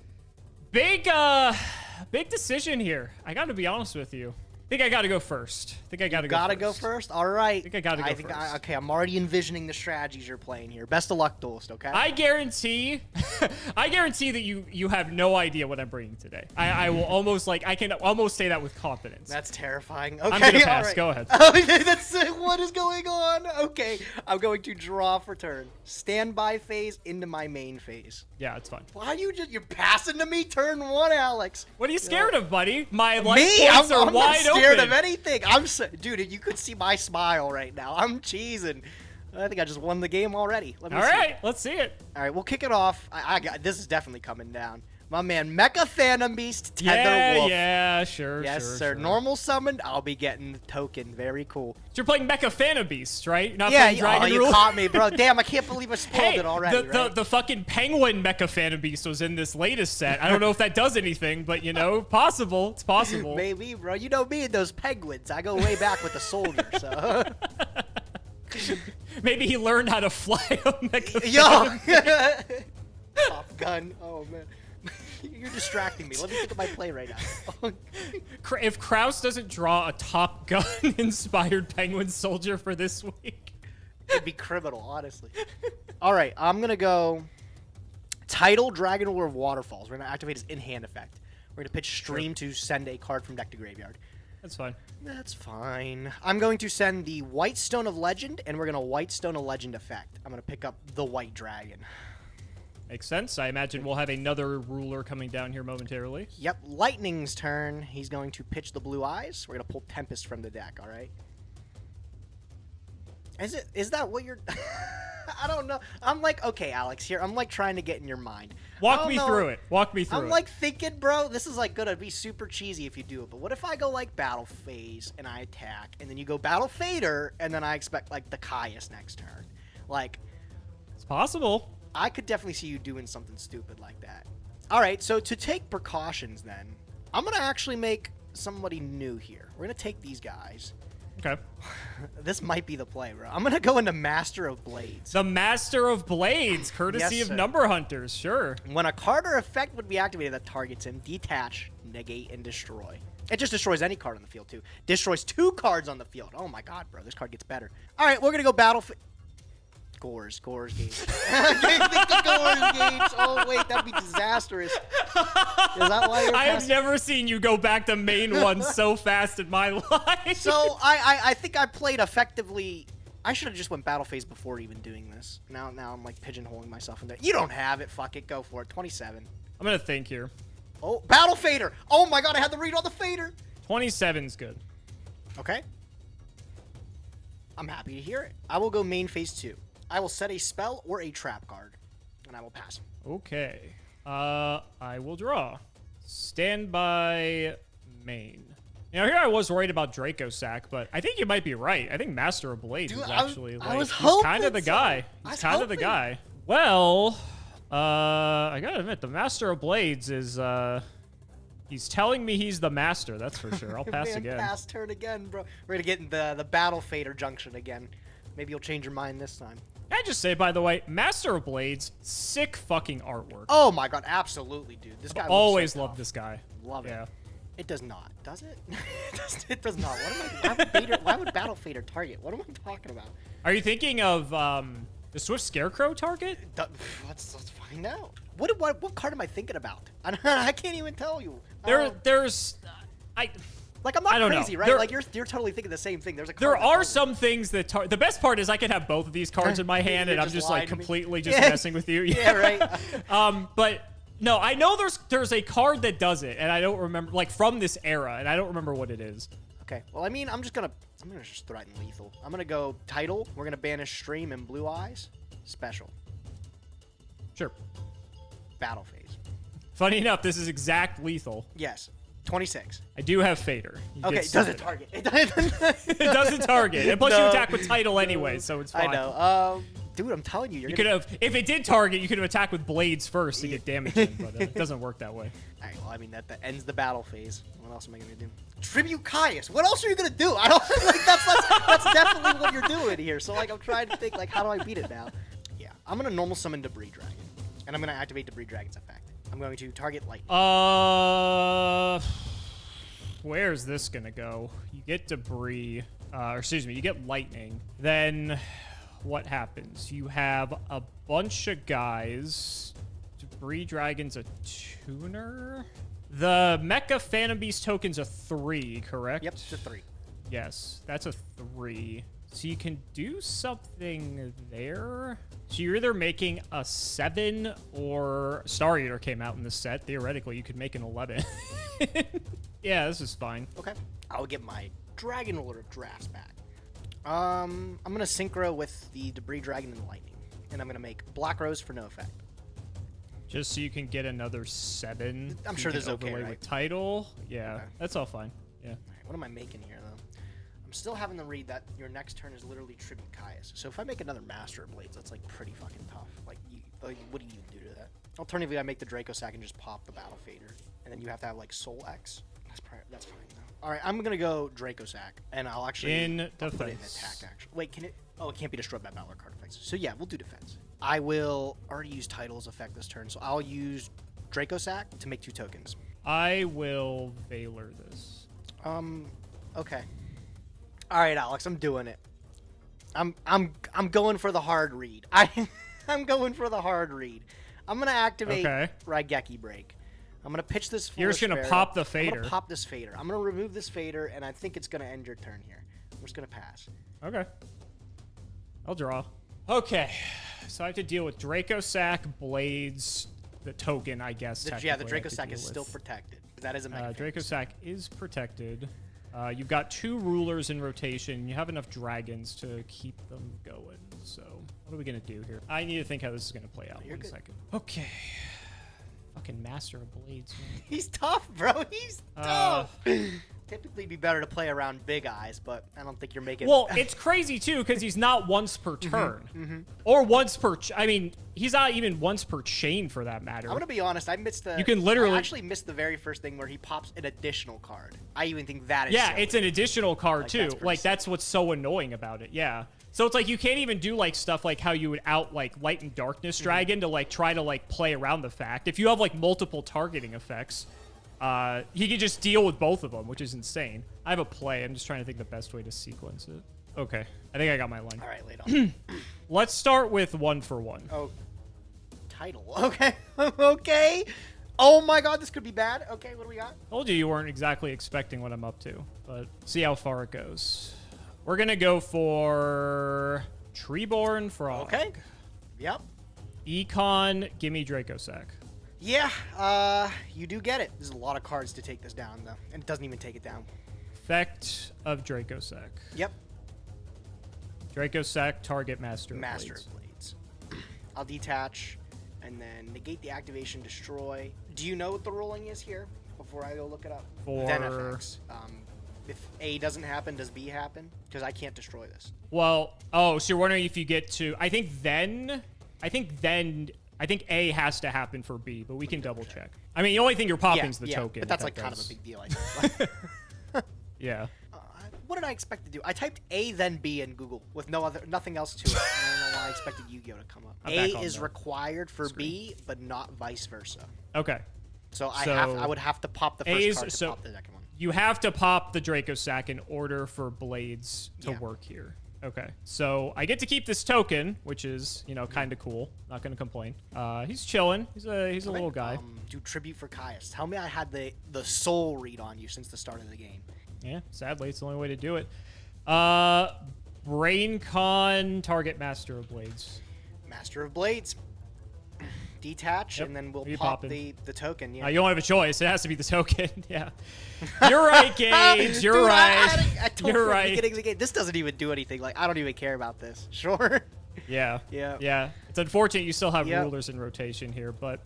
Big decision here. I got to be honest with you. I think I got to go first. Go first? All right. I think I got to go first. Okay, I'm already envisioning the strategies you're playing here. Best of luck, Duelist, okay? I guarantee that you have no idea what I'm bringing today. I will almost, I can almost say that with confidence. That's terrifying. Okay, I'm going to pass. Right. Go ahead. What is going on? Okay, I'm going to draw for turn. Standby phase into my main phase. Yeah, it's fine. Why are you're passing to me turn 1, Alex? What are you scared of, buddy? My life points I'm are wide open. I'm not scared of anything. Dude, you could see my smile right now. I'm cheesing. I think I just won the game already. All right, let's see it. All right, we'll kick it off. This is definitely coming down. My man, Mecha Phantom Beast, Tether Yeah, Wolf. yeah, sure, Yes, sure, sir. sure. Normal summoned, I'll be getting the token. Very cool. So you're playing Mecha Phantom Beast, right? You're not Yeah, playing Dragon you Ruler? caught me, bro. Damn, I can't believe I spoiled Hey, it already, the fucking penguin Mecha Phantom Beast was in this latest set. I don't know if that does anything, but, you know, possible. It's possible. Maybe, bro. You know me and those penguins. I go way back with the soldier, so. Maybe he learned how to fly a Mecha Yo! Top Gun. Oh, man. You're distracting me. Let me think of my play right now. If Kraus doesn't draw a Top Gun-inspired penguin soldier for this week. It'd be criminal, honestly. All right, I'm going to go Tidal Dragon War of Waterfalls. We're going to activate his in-hand effect. We're going to pitch Stream to send a card from deck to graveyard. That's fine. That's fine. I'm going to send the White Stone of Legend, and we're going to White Stone of Legend effect. I'm going to pick up the White Dragon. Makes sense. I imagine we'll have another ruler coming down here momentarily. Yep, Lightning's turn. He's going to pitch the Blue Eyes. We're going to pull Tempest from the deck, all right? Is that what you're... I don't know. I'm like, okay, Alex, here. I'm like trying to get in your mind. Walk me through it. Walk me through it. I'm like thinking, bro, this is like gonna be super cheesy if you do it. But what if I go like Battle Phase and I attack, and then you go Battle Fader, and then I expect like the Caius next turn? Like, it's possible. I could definitely see you doing something stupid like that. All right, so to take precautions, then I'm gonna actually make somebody new here. We're gonna take these guys. Okay. This might be the play, bro. I'm gonna go into Master of Blades. The Master of Blades, courtesy Yes, of sir. Number Hunters, sure. When a card or effect would be activated that targets him, detach, negate, and destroy. It just destroys any card on the field, too. Destroys 2 cards on the field. Oh my god, bro. This card gets better. All right, we're gonna go battle... Gores Gauge. Gores Gauge. Oh, wait, that'd be disastrous. Is that why you're I have passing? never seen you go back to main one so fast in my life. So, I think I played effectively... I should have just went battle phase before even doing this. Now I'm, like, pigeonholing myself in there. You don't have it. Fuck it. Go for it. 27. I'm going to think here. Oh, Battle Fader. Oh, my God. I had to read all the Fader. 27's good. Okay. I'm happy to hear it. I will go main phase 2. I will set a spell or a trap card, and I will pass. Okay. I will draw. Stand by main. You know, here I was worried about Draco Sack, but I think you might be right. I think Master of Blades Dude, is actually I was he's kind of the hoping guy. so. I He's was kind of the hoping. guy. Well, I gotta admit, the Master of Blades is he's telling me he's the master. That's for sure. I'll pass Man, again. Pass turn again, bro. We're gonna get in the Battle Fader junction again. Maybe you'll change your mind this time. Can I just say, by the way, Master of Blades, sick fucking artwork. Oh my god, absolutely, dude. This guy looks Always so loved tough. this guy. Love it. Yeah. It does not, does it? It does not. Why would Battle Fader target? What am I talking about? Are you thinking of the Swift Scarecrow target? Let's find out. What card am I thinking about? I can't even tell you. There's Like, I'm not I don't know. crazy, right? There- like you're totally thinking the same thing. There's a card there that are targets. some things that the best part is I could have both of these cards in my hand and You're I'm just just lying like to me. completely just Yeah. messing with you. Yeah, right. But no, I know there's a card that does it, and I don't remember, like, from this era, and I don't remember what it is. Okay. Well, I mean, I'm gonna just threaten lethal. I'm gonna go Tidal. We're gonna banish Stream and Blue Eyes. Special. Sure. Battle phase. Funny enough, this is exact lethal. Yes. 26. I do have Fader. You Okay. get It doesn't started. target. It doesn't. It doesn't target. And plus, you No. attack with title anyway, so it's fine. I know. Dude, I'm telling you, you're You gonna... could have, if it did target, you could have attacked with blades first to get damage in, but it doesn't work that way. All right, well, I mean, that ends the battle phase. What else am I going to do? Tribute Caius. What else are you going to do? I don't, like, that's definitely what you're doing here. So, like, I'm trying to think, like, how do I beat it now? Yeah, I'm going to normal summon Debris Dragon. And I'm going to activate Debris Dragon's effect. I'm going to target Lightning. Where's this gonna go? You get debris, or excuse me, you get lightning. Then what happens? You have a bunch of guys. Debris Dragon's a tuner. The Mecha Phantom Beast token's a 3, correct? Yep, it's a 3. Yes, that's a 3. So you can do something there. So you're either making a 7 or Star Eater came out in this set. Theoretically, you could make an 11. Yeah, this is fine. Okay. I'll get my Dragon Ruler drafts back. I'm going to synchro with the Debris Dragon and the Lightning. And I'm going to make Black Rose for no effect. Just so you can get another 7. I'm so sure you this can is okay, overlay right? with title. Yeah, Okay. that's all fine. Yeah. What am I making here, though? I'm still having to read that your next turn is literally Tribute Caius. So if I make another Master of Blades, that's, like, pretty fucking tough. Like, what do you do to that? Alternatively, I make the Draco Sack and just pop the Battle Fader. And then you have to have, like, Soul X. That's fine, though. Alright, I'm gonna go Draco Sack. And I'll actually... I'll put it in attack, actually. Wait, can it... Oh, it can't be destroyed by Battle card effects. So, yeah, we'll do defense. I will already use Title's effect this turn, so I'll use Draco Sack to make 2 tokens. I will Valor this. Okay. All right, Alex, I'm doing it. I'm going for the hard read. I'm going for the hard read. I'm gonna activate Raigeki Break. I'm gonna pitch this. You're just gonna pop the Fader. I'm gonna pop this Fader. I'm gonna remove this Fader, and I think it's gonna end your turn here. I'm just gonna pass. Okay. I'll draw. Okay. So I have to deal with Draco Sack, Blades, the token, I guess. Yeah, the Draco Sack is still protected. That is a mega Draco Sack is protected. You've got 2 rulers in rotation. You have enough dragons to keep them going. So what are we going to do here? I need to think how this is going to play out. One second. Okay. Fucking Master of Blades, man. He's tough, bro. He's tough. Typically be better to play around Big Eyes, but I don't think you're making... Well, it's crazy, too, because he's not once per turn. Or once per... I mean, he's not even once per chain, for that matter. I'm going to be honest. I missed the... You can literally... I actually missed the very first thing where he pops an additional card. I even think that is Yeah, silly. it's an additional card, Like, too. that's That's what's so annoying about it, yeah. So it's like you can't even do, like, stuff like how you would out, like, Light and Darkness Dragon to, like, try to, like, play around the fact. If you have, like, multiple targeting effects... he can just deal with both of them, which is insane. I have a play. I'm just trying to think the best way to sequence it. Okay. I think I got my line. All right, late on. Let's start with 1 for 1. Oh. Title. Okay. Okay. Oh my god, this could be bad. Okay, what do we got? Told you weren't exactly expecting what I'm up to, but see how far it goes. We're going to go for Treeborn Frog. Okay. Yep. Econ, gimme Draco Sack. Yeah, you do get it. There's a lot of cards to take this down, though. And it doesn't even take it down. Effect of Draco Sack. Yep. Draco Sack, target Master of Master Blades. of Blades. I'll detach, and then negate the activation, destroy. Do you know what the ruling is here before I go look it up? For... Then FX. If A doesn't happen, does B happen? Because I can't destroy this. Well, oh, so you're wondering if you get to... I think A has to happen for B, but we can double check. I mean, the only thing you're popping is the token. But that's like kind of a big deal, I think. Yeah. What did I expect to do? I typed A then B in Google with nothing else to it. I don't know why I expected Yu-Gi-Oh to come up. A is required for B, but not vice versa. Okay. So I would have to pop the first card to pop the second one. You have to pop the Draco Sack in order for Blades to work here. Okay, so I get to keep this token, which is, you know, kind of cool. Not gonna complain. He's chilling. He's a little guy. Do tribute for Caius. Tell me I had the soul read on you since the start of the game. Yeah, sadly, it's the only way to do it. Brain Con, target Master of Blades. Master of Blades. Detach, and then we'll pop the token. Yeah. You don't have a choice. It has to be the token. Yeah. You're right, Gage. You're right. I told You're from right. the beginning of the game. This doesn't even do anything. Like, I don't even care about this. Sure. Yeah. Yeah. Yeah. It's unfortunate you still have rulers in rotation here, but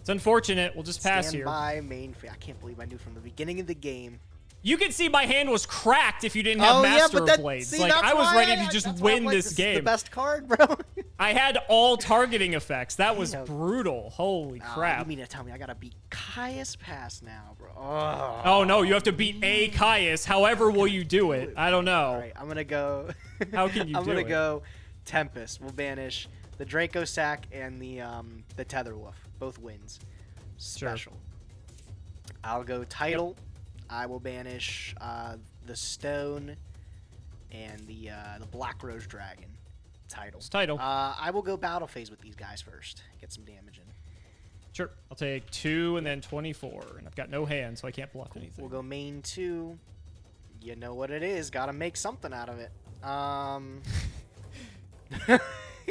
it's unfortunate. We'll just pass here. By main. I can't believe I knew from the beginning of the game. You can see my hand was cracked if you didn't have Master of Blades. See, like, I was ready to just win this game. This is the best card, bro. I had all targeting effects. That was brutal. Holy crap. You mean to tell me I gotta beat Caius Pass now, bro? Oh, no, you have to beat a Caius. However will you do it? I don't know. All right, I'm gonna go... How can you do it? I'm gonna go Tempest. We'll banish the Draco Sack and the Tetherwolf. Both wins. Special. Sure. I'll go Title. Yep. I will banish the Stone and the Black Rose Dragon. Title. It's Title. I will go Battle Phase with these guys first. Get some damage in. Sure. I'll take 2 and then 24. And I've got no hand, so I can't bluff anything. We'll go main 2. You know what it is. Gotta make something out of it.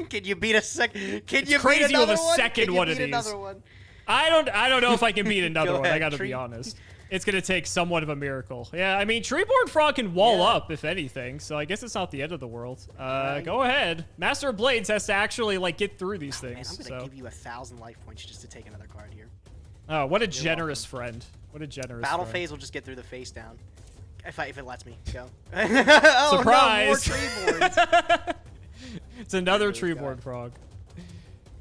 Can you beat a second? Can you crazy beat another with a one? second Can you one beat of these. Another one? I don't know if I can beat another Go one. I ahead, gotta Tree. be honest. It's gonna take somewhat of a miracle. Yeah, I mean, Treeborn Frog can wall up if anything, so I guess it's not the end of the world. Go ahead. Master of Blades has to actually like get through these things. Man, I'm gonna give you 1,000 life points just to take another card here. Oh, what a generous friend. What a generous Battle friend. phase will just get through the face down. If it lets me go. Oh, Surprise! No, more tree boards. It's another Let's go. Treeborn Frog.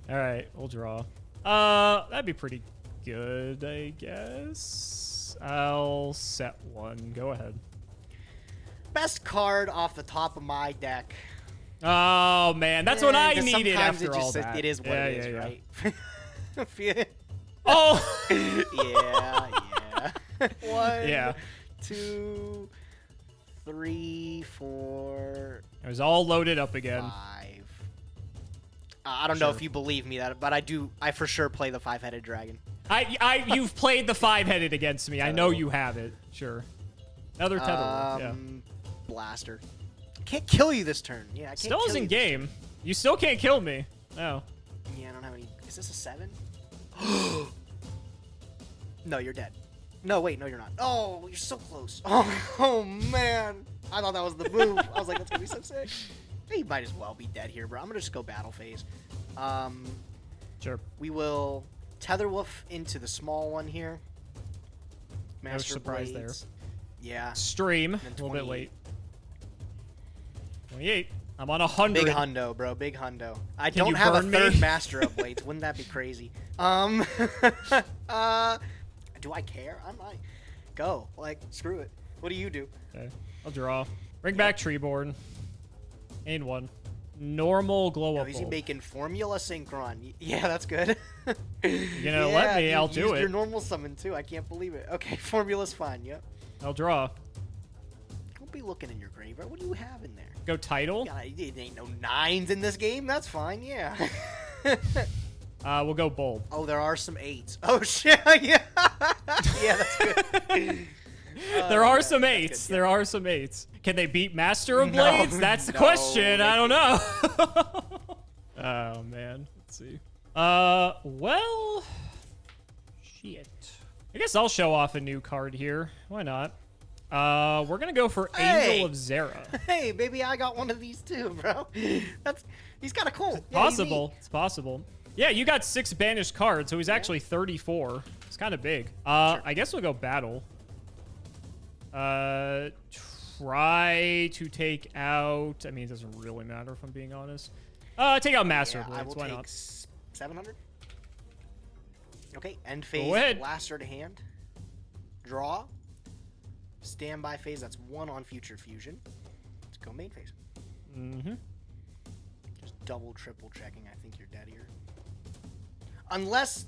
All right, we'll draw. That'd be pretty good, I guess. I'll set one. Go ahead. Best card off the top of my deck. Oh man, that's what I 'Cause needed sometimes after it all just, that. It is what it is, right? Feel- Oh. yeah. One, Yeah. 2, 3, 4, It was all loaded up again. 5. I don't know Sure. if you believe me that, but I for sure play the 5-headed dragon. You've played the 5-headed against me. I know you have it. Sure. Another tether. Yeah. Blaster. Can't kill you this turn. Yeah, I can't Still kill is in you this game. You still can't kill me. No. turn. Yeah, I don't have any. Is this a 7? No, you're dead. No, wait, no, you're not. Oh, you're so close. Oh man. I thought that was the move. I was like, that's gonna be so sick. He might as well be dead here, bro. I'm gonna just go battle phase. Sure. We will tether wolf into the small one here. Master surprise there. Blades. Yeah. Stream. A then little bit 28. late. 28. I'm on 100. Big hundo, bro. Big hundo. I Can don't you have a burn third me? master of blades. Wouldn't that be crazy? Do I care? I might go. Like, screw it. What do you do? Okay. I'll draw. Bring back Treeborn. Gain 1. Normal glow Oh, up. is he bulb. making formula synchron? Yeah, that's good. You know, let me. I'll do used it. your normal summon too. I can't believe it. Okay, formula's fine. Yep. I'll draw. Don't be looking in your graveyard. What do you have in there? Go title. God, it ain't no 9s in this game. That's fine. Yeah. We'll go bulb. Oh, there are some 8s. Oh shit. Yeah. Yeah, that's good. There are yeah, some that's 8s. good, yeah. There are some 8s. Can they beat Master of No, Blades? That's the no, question. they I don't know. Oh man. Let's see. Well, shit. I guess I'll show off a new card here. Why not? We're gonna go for Hey! Angel of Zera. Hey, baby, I got one of these too, bro. He's kind of cool. Yeah, he's Possible. neat. It's possible. Yeah, you got 6 banished cards, so he's actually 34. It's kind of big. I guess we'll go battle. Try to take out. I mean, it doesn't really matter if I'm being honest. Take out Master of Yeah, I Blades. will Why take not? 700. Okay, end Go phase, ahead. blaster to hand. Draw. Standby phase, that's 1 on future fusion. Let's go main phase. Mm-hmm. Just double, triple checking. I think you're dead here. Unless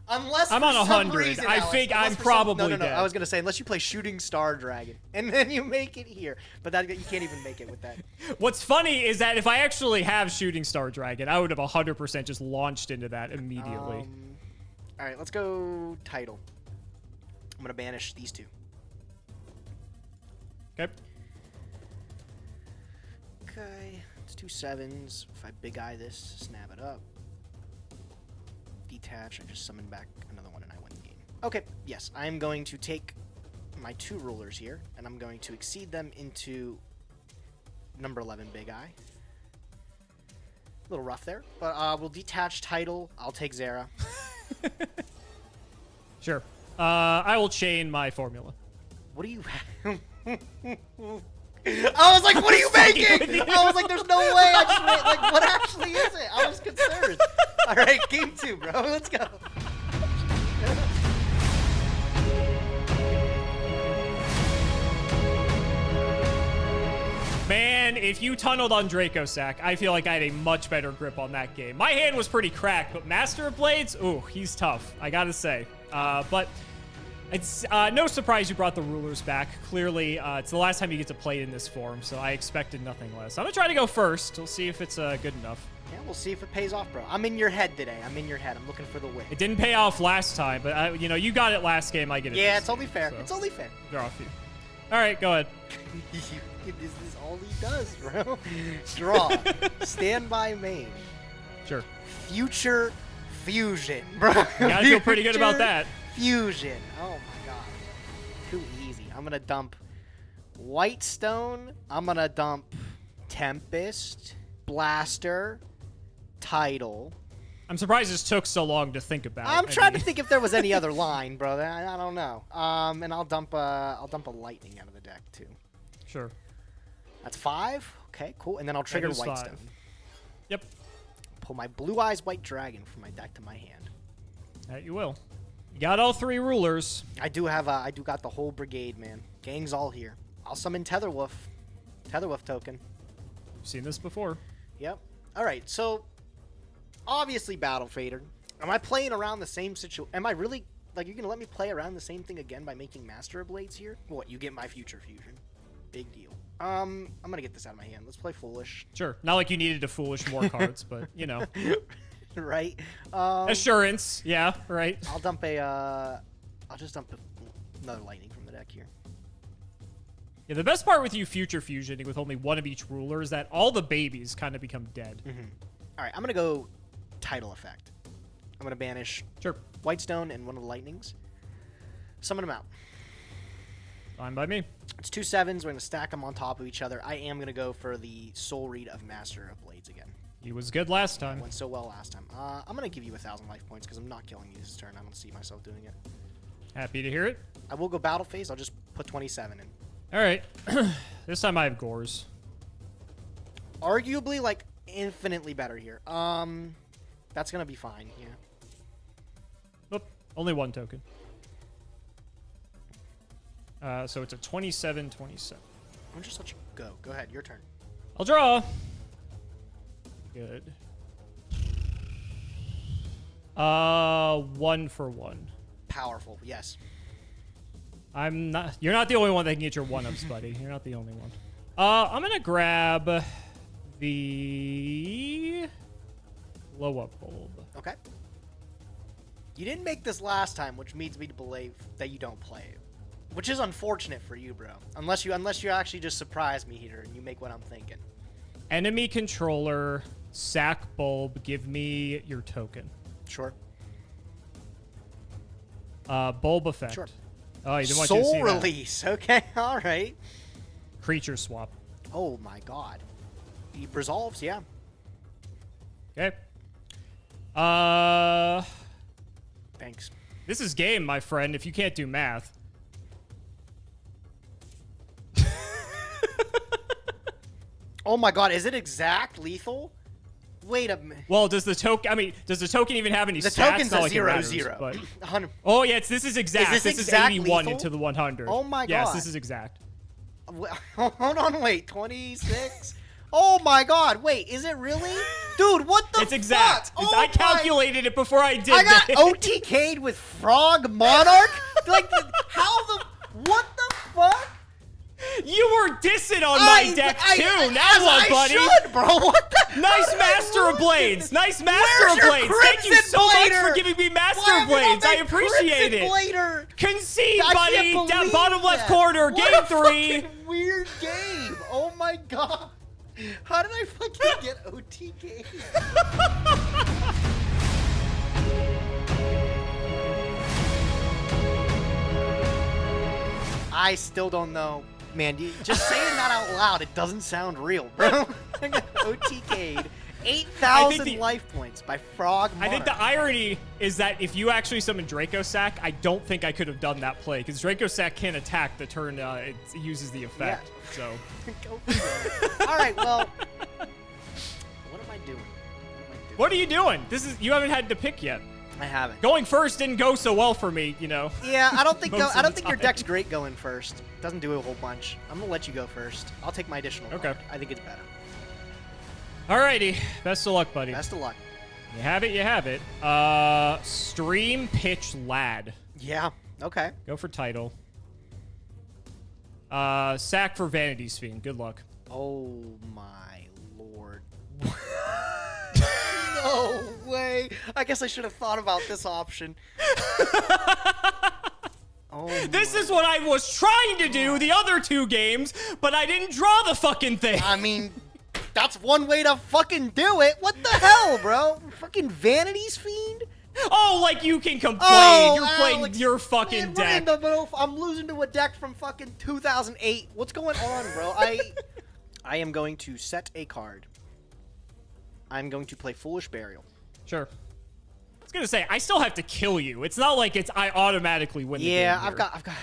I'm for on some 100. reason, I Alex, think unless I'm for probably no. dead. I was gonna say unless you play Shooting Star Dragon and then you make it here, but that you can't even make it with that. What's funny is that if I actually have Shooting Star Dragon, I would have 100% just launched into that immediately. All right, let's go title. I'm gonna banish these 2. Okay. Okay, it's 2 7s. If I big eye this, snap it up. Detach, I just summon back another one and I win the game. Okay, yes, I'm going to take my 2 rulers here, and I'm going to exceed them into number 11 Big Eye. A little rough there, but we'll detach title. I'll take Zera. Sure. I will chain my formula. What do you have? I was like, what are you making? I was like, there's no way. I just made, like, what actually is it? I was concerned. All right, game 2, bro. Let's go. Man, if you tunneled on Dracosack, I feel like I had a much better grip on that game. My hand was pretty cracked, but Master of Blades, ooh, he's tough, I gotta say. But it's no surprise you brought the rulers back. Clearly, it's the last time you get to play it in this form, so I expected nothing less. I'm gonna try to go first. We'll see if it's good enough. Yeah, we'll see if it pays off, bro. I'm in your head today. I'm in your head. I'm looking for the win. It didn't pay off last time, but you know, you got it last game. I get it. Yeah, this it's only game, fair. so It's only fair. Draw a few. All right, go ahead. This is all he does, bro. Draw. Standby main. Sure. Future Fusion, bro. You gotta feel pretty good about that. Fusion. Oh my god. Too easy. I'm gonna dump Whitestone. I'm gonna dump Tempest, Blaster, Tidal. I'm surprised this took so long to think about. I'm trying to think if there was any other line, bro. I don't know. And I'll dump a Lightning out of the deck too. Sure. That's 5. Okay, cool. And then I'll trigger That is Whitestone. 5. Yep. Pull my Blue Eyes White Dragon from my deck to my hand. That you will. You got all 3 rulers. I do got the whole brigade, man. Gang's all here. I'll summon Tetherwolf. Tetherwolf token. I've seen this before. Yep. All right, so obviously Battle Fader. Am I playing around the same situation? Am I really, like, you're going to let me play around the same thing again by making Master of Blades here? What, you get my Future Fusion. Big deal. I'm going to get this out of my hand. Let's play Foolish. Sure. Not like you needed to foolish more cards, but, you know. Right? Assurance. Yeah, right. I'll just dump another Lightning from the deck here. Yeah, the best part with you Future Fusioning with only 1 of each ruler is that all the babies kind of become dead. All right, I'm going to go Tidal Effect. I'm going to banish Sure. Whitestone and one of the Lightnings. Summon them out. Fine by me. It's 2 7s. We're going to stack them on top of each other. I am going to go for the Soul Read of Master of Blades again. He was good last time. Went so well last time. I'm going to give you 1,000 life points because I'm not killing you this turn. I don't see myself doing it. Happy to hear it. I will go Battle Phase. I'll just put 27 in. All right. This time I have Gores. Arguably, like, infinitely better here. That's going to be fine, yeah. Oop, only 1 token. So it's a 27-27. I'm just let you go. Go ahead. Your turn. I'll draw. Good. 1 for 1. Powerful, yes. I'm not. You're not the only one that can get your 1-ups, buddy. You're not the only one. I'm gonna grab the blow-up bulb. Okay. You didn't make this last time, which leads me to believe that you don't play it. Which is unfortunate for you, bro. Unless you actually just surprise me here and you make what I'm thinking. Enemy controller, sack bulb. Give me your token. Sure. Bulb effect. Sure. Oh, you didn't want you to see Soul that. Release. Okay, all right. Creature swap. Oh my god. He resolves, yeah. Okay. Thanks. This is game, my friend. If you can't do math. Oh my god, is it exact lethal? Wait a minute. Well, does the token? I mean, does the token even have any The stats? token's Not a like it 0 matters, 0. But... 100. Oh yeah, this is exact. Is this is exact 81 lethal? into the 100. Oh my Yes, god. this is exact. Hold on, wait. 26? Oh my god, wait, is it really? Dude, what the It's exact. fuck? It's, Oh I calculated it before I did I got this. OTK'd with Frog Monarch? Like, how the... What the fuck? You were dissing on my deck too. Now what, buddy? I should, bro. What the? Nice how did I Master of lose Blades. this? Nice Master Where's of your Blades. Thank you Crimson so much Blader? for giving me Master Why of have you Blades. not I made appreciate Crimson it. Blader? Concede, I buddy. can't Down believe bottom left that. corner. What Game a 3. fucking weird game. Oh my god. How did I fucking get OTK? I still don't know. Man, just saying that out loud, it doesn't sound real, bro. I got OTK'd. 8,000 life points by Frog Monarch. I think the irony is that if you actually summon Draco Sack, I don't think I could have done that play because Draco Sack can't attack the turn it uses the effect. Yeah. So. Go for it. All right, well, what am I doing? What are you doing? You haven't had to pick yet. I haven't. Going first didn't go so well for me, you know. Yeah, I don't think Most of the your time. deck's great going first. Doesn't do a whole bunch. I'm gonna let you go first. I'll take my additional. Okay. card. I think it's better. Alrighty. Best of luck, buddy. Best of luck. You have it, you have it. Stream Pitch Lad. Yeah. Okay. Go for title. Sack for Vanity's Fiend. Good luck. Oh my lord. No way. I guess I should have thought about this option. Oh. This is what I was trying to do the other 2 games, but I didn't draw the fucking thing. I mean, that's one way to fucking do it. What the hell, bro? Fucking Vanity's Fiend? Oh, like you can complain. Oh, You're playing Alex, your fucking man, we're in deck. the middle. I'm losing to a deck from fucking 2008. What's going on, bro? I am going to set a card. I'm going to play Foolish Burial. Sure. I was gonna say I still have to kill you. It's not like I automatically win. Yeah, the game I've got.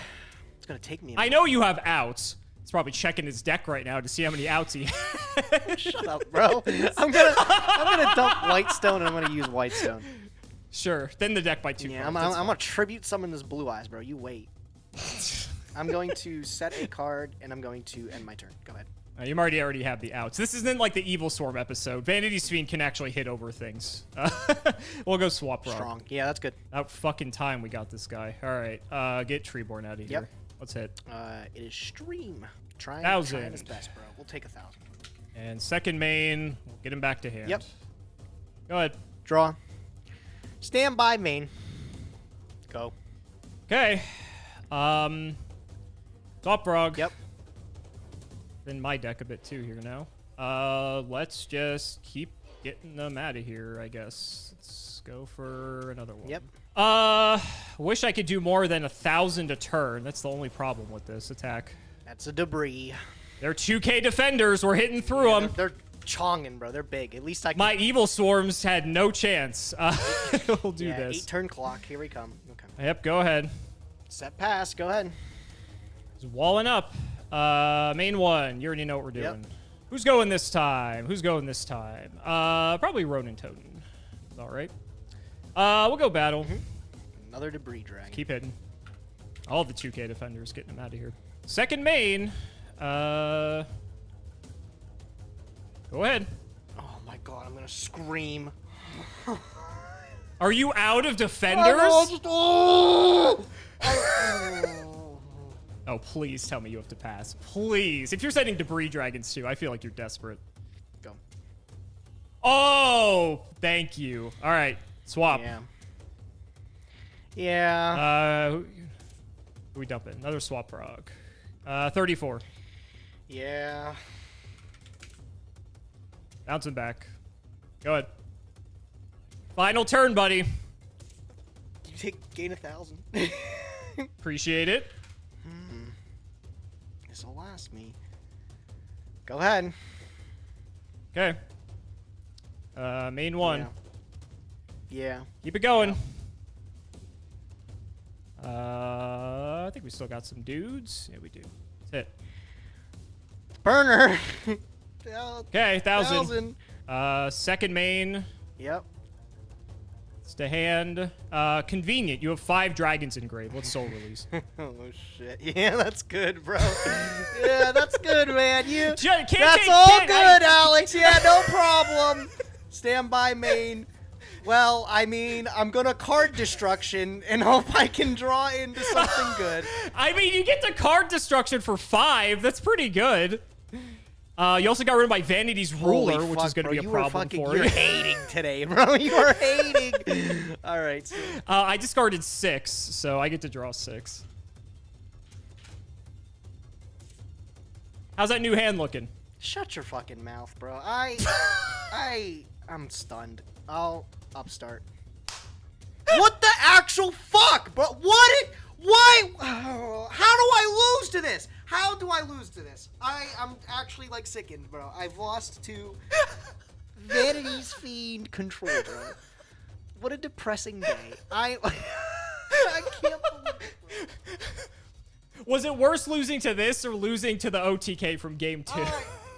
It's gonna take me. I know you have outs. He's probably checking his deck right now to see how many outs he has. Shut up, bro. I'm gonna dump Whitestone and I'm gonna use Whitestone. Sure. Then the deck by 2 Yeah, cards. I'm gonna tribute summon this Blue Eyes, bro. You wait. I'm going to set a card and I'm going to end my turn. Go ahead. You already have the outs. This isn't like the Evil Swarm episode. Vanity's Fiend can actually hit over things. We'll go swap Rock. Strong. Yeah, that's good. About fucking time we got this guy. All right, get Treeborn out of here. Yep. Let's hit. It is Stream. Trying 1,000. his best, bro. We'll take 1,000. And second main, we'll get him back to hand. Yep. Go ahead. Draw. Stand by main. Go. Okay. Swap Frog. Yep. In my deck a bit too here now. Let's just keep getting them out of here, I guess. Let's go for another one. Yep. Wish I could do more than 1,000 a turn. That's the only problem with this attack. That's a debris. They're 2K defenders. We're hitting through them. They're chonging, bro. They're big. At least I can. My Evil Swarms had no chance. We'll do this. 8-turn clock. Here we come. Okay. Yep, go ahead. Set pass. Go ahead. Just walling up. Main one. You already know what we're doing. Yep. Who's going this time? Who's going this time? Probably Ronin Toten. All right. We'll go battle. Another debris dragon. Keep hitting. All the 2K defenders getting them out of here. Second main. Go ahead. Oh my god, I'm gonna scream. Are you out of defenders? Oh, please tell me you have to pass. Please. If you're sending debris dragons too, I feel like you're desperate. Go. Oh, thank you. All right, swap. Yeah. Yeah. Who we dumping? Another swap frog. 34. Yeah. Bouncing back. Go ahead. Final turn, buddy. You gain 1,000. Appreciate it. This'll last me. Go ahead. Okay. Main one. Yeah. Keep it going. I think we still got some dudes. Yeah, we do. Let's hit. Burner. Okay, 1,000. Second main. Yep. It's to hand. Convenient. You have 5 dragons engraved. Let's soul release. Oh shit. Yeah, that's good, bro. Yeah, that's good, man. Can't that's all good, Alex. Yeah, no problem. Stand by main. Well, I mean, I'm gonna card destruction and hope I can draw into something good. I mean, you get the card destruction for 5. That's pretty good. You also got rid of my Vanity's Ruler, which is going to be a problem for you. You're hating today, bro. You are hating. All right. So. I discarded 6, so I get to draw 6. How's that new hand looking? Shut your fucking mouth, bro. I'm stunned. I'll upstart. What the actual fuck, bro? Why? How do I lose to this? How do I lose to this? I'm actually like sickened, bro. I've lost to Vanity's Fiend control, bro. What a depressing day. I can't believe it, bro. Was it worse losing to this or losing to the OTK from game 2?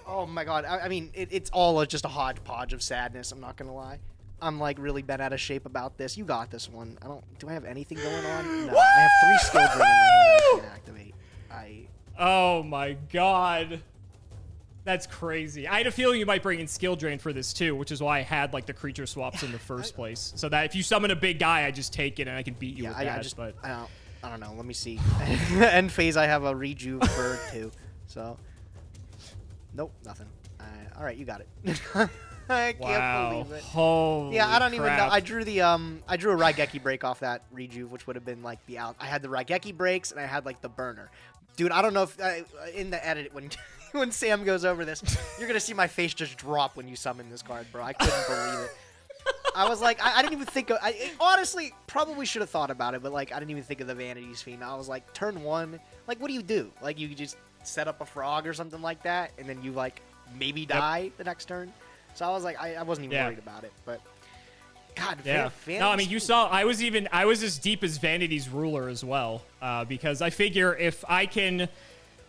Oh my god. I mean, it's all just a hodgepodge of sadness, I'm not gonna lie. I'm like really bent out of shape about this. You got this one. Do I have anything going on? No. I have 3 skill drain in my hand I can activate. Oh my god. That's crazy. I had a feeling you might bring in skill drain for this too, which is why I had like the creature swaps in the first place. So that if you summon a big guy, I just take it and I can beat you with that. But I don't know. Let me see. End phase, I have a rejuve for 2. So, nope, nothing. All right, you got it. I can't believe it. Holy yeah, I don't even know. crap. I drew a Raigeki break off that rejuve, which would have been like the out. I had the Raigeki breaks and I had like the burner. Dude, I don't know if in the edit when Sam goes over this, you're gonna see my face just drop when you summon this card, bro. I couldn't believe it. I was like, I didn't even think of. Honestly, probably should have thought about it, but like, I didn't even think of the Vanity's Fiend. I was like, turn 1. Like, what do you do? Like, you just set up a frog or something like that, and then you like maybe die the next turn. So I was like, I wasn't even worried about it, but. God, yeah. No, I mean, you saw, I was as deep as Vanity's Ruler as well, because I figure if I can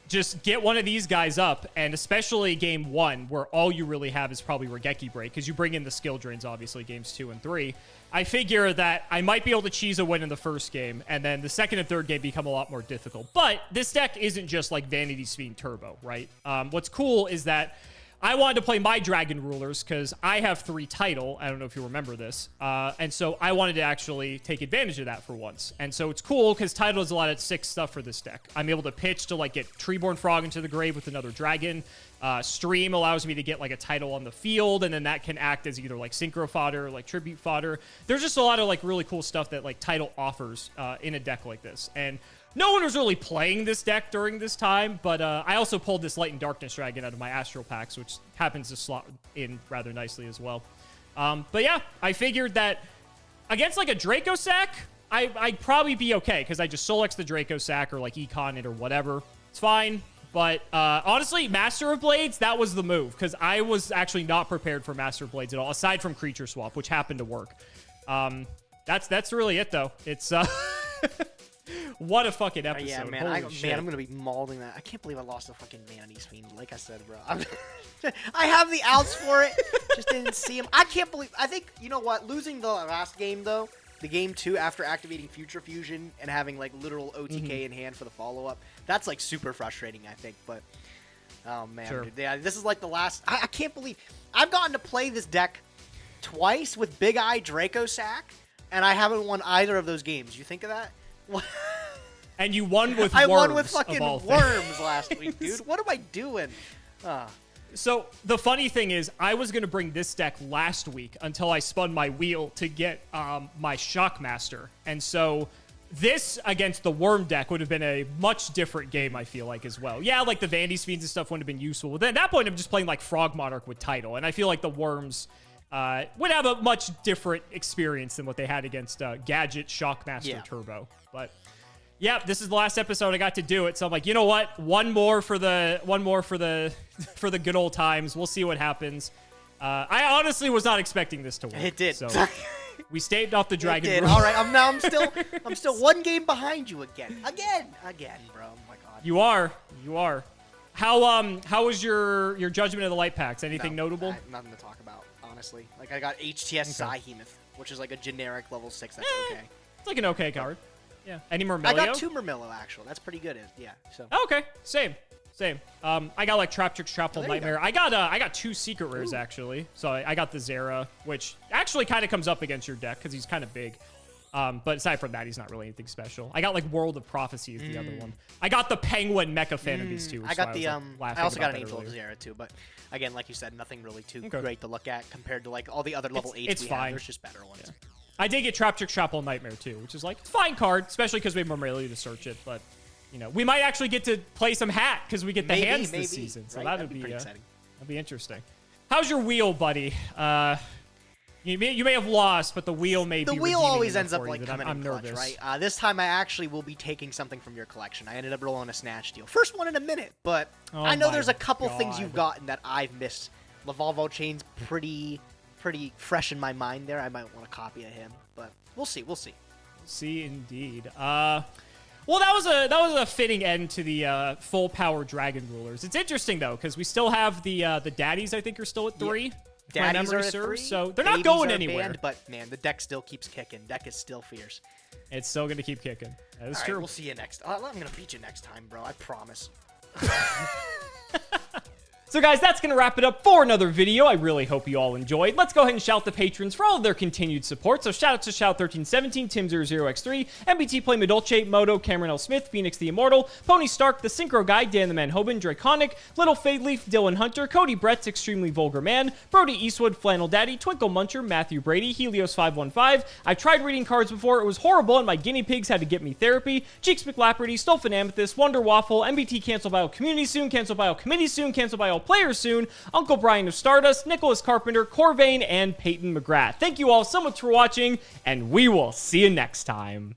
just get one of these guys up, and especially game 1, where all you really have is probably Regeki Break, because you bring in the skill drains, obviously, games 2 and 3, I figure that I might be able to cheese a win in the first game, and then the second and third game become a lot more difficult. But this deck isn't just like Vanity's Fiend Turbo, right? What's cool is that I wanted to play my Dragon Rulers because I have 3 title. I don't know if you remember this. And so I wanted to actually take advantage of that for once. And so it's cool because title is a lot of 6 stuff for this deck. I'm able to pitch to like get Treeborn Frog into the grave with another dragon. Stream allows me to get like a title on the field, and then that can act as either like synchro fodder or like tribute fodder. There's just a lot of like really cool stuff that like title offers in a deck like this. And no one was really playing this deck during this time, but I also pulled this Light and Darkness Dragon out of my Astral Packs, which happens to slot in rather nicely as well. But yeah, I figured that against like a Draco Sack, I'd probably be okay, because I just Solex the Draco Sack or like Econ it or whatever. It's fine. But honestly, Master of Blades, that was the move, because I was actually not prepared for Master of Blades at all, aside from Creature Swap, which happened to work. That's really it, though. It's... What a fucking episode. Yeah, man, I'm going to be mauling that. I can't believe I lost a fucking Vanity's Fiend. Like I said, bro. I have the outs for it. Just didn't see him. I can't believe... I think, you know what? Losing the last game, though, the game 2 after activating Future Fusion and having, like, literal OTK in hand for the follow-up, that's, like, super frustrating, I think. But, oh, man. Sure. Dude, yeah, this is, like, the last... I can't believe... I've gotten to play this deck twice with Big Eye Draco Sack, and I haven't won either of those games. You think of that? And you won with worms. I won with fucking worms last week, dude. What am I doing? So the funny thing is, I was going to bring this deck last week until I spun my wheel to get my Shockmaster. And so this against the Worm deck would have been a much different game, I feel like, as well. Yeah, like the Vandy's Fiends and stuff wouldn't have been useful. But then at that point, I'm just playing like Frog Monarch with title. And I feel like the Worms would have a much different experience than what they had against Gadget Shockmaster Turbo. But yeah, this is the last episode I got to do it, so I'm like, you know what? One more for the for the good old times. We'll see what happens. I honestly was not expecting this to work. It did. So we staved off the dragon. It did. All right, I'm still one game behind you again, bro. Oh my god. You are. How was your judgment of the light packs? Anything notable? Nothing to talk about, honestly. Like, I got HTS Psyhemoth, which is like a generic level 6. That's okay. It's like an okay card. Yeah. Any Murmillo? I got 2 Murmillo, actually. That's pretty good. Yeah. So. Oh, okay. Same. I got like Trap Trick, Trapple, Nightmare. I got 2 secret rares actually. So I got the Zera, which actually kind of comes up against your deck because he's kind of big. But aside from that, he's not really anything special. I got like World of Prophecy is the other one. I got the Penguin Mecha Fan of these two. I got I also got an Angel of Zera too, but again, like you said, nothing really too great to look at compared to like all the other level 8s it's fine. There's just better ones. Yeah. I did get Trap Trick, Trapple, Nightmare too, which is like it's a fine card, especially because we have Murmillo to search it. But you know, we might actually get to play some hat because we get the hands this season, so that'd be exciting. That'd be interesting. How's your wheel, buddy? You may have lost, but the wheel may be. The wheel always ends up like coming in clutch, right? This time I actually will be taking something from your collection. I ended up rolling a Snatch Deal. First one in a minute, but I know there's a couple things you've gotten that I've missed. Lavalvo Chain's pretty fresh in my mind there. I might want a copy of him, but we'll see. We'll see indeed. Well, that was a fitting end to the full power Dragon Rulers. It's interesting though because we still have the daddies. I think are still at 3. Yeah. Daddies are at 3, so they're not going anywhere. Banned, but man, the deck still keeps kicking. Deck is still fierce. It's still gonna keep kicking. That is true. We'll see you next. I'm gonna beat you next time, bro. I promise. So guys, that's going to wrap it up for another video. I really hope you all enjoyed. Let's go ahead and shout the patrons for all of their continued support. So shout out to Shout1317, Tim00x3, MBT Play Medolce, Moto, Cameron L. Smith, Phoenix the Immortal, Pony Stark, The Synchro Guy, Dan the Man Hoban, Draconic, Little Fade Leaf, Dylan Hunter, Cody Brett's Extremely Vulgar Man, Brody Eastwood, Flannel Daddy, Twinkle Muncher, Matthew Brady, Helios515. I've tried reading cards before. It was horrible and my guinea pigs had to get me therapy. Cheeks McLaperty, Stolfin Amethyst, Wonder Waffle, MBT Cancel Bio Community soon, Cancel Bio Committee soon, Cancel Bio Player Soon, Uncle Brian of Stardust, Nicholas Carpenter, Corvain, and Peyton McGrath. Thank you all so much for watching, and we will see you next time.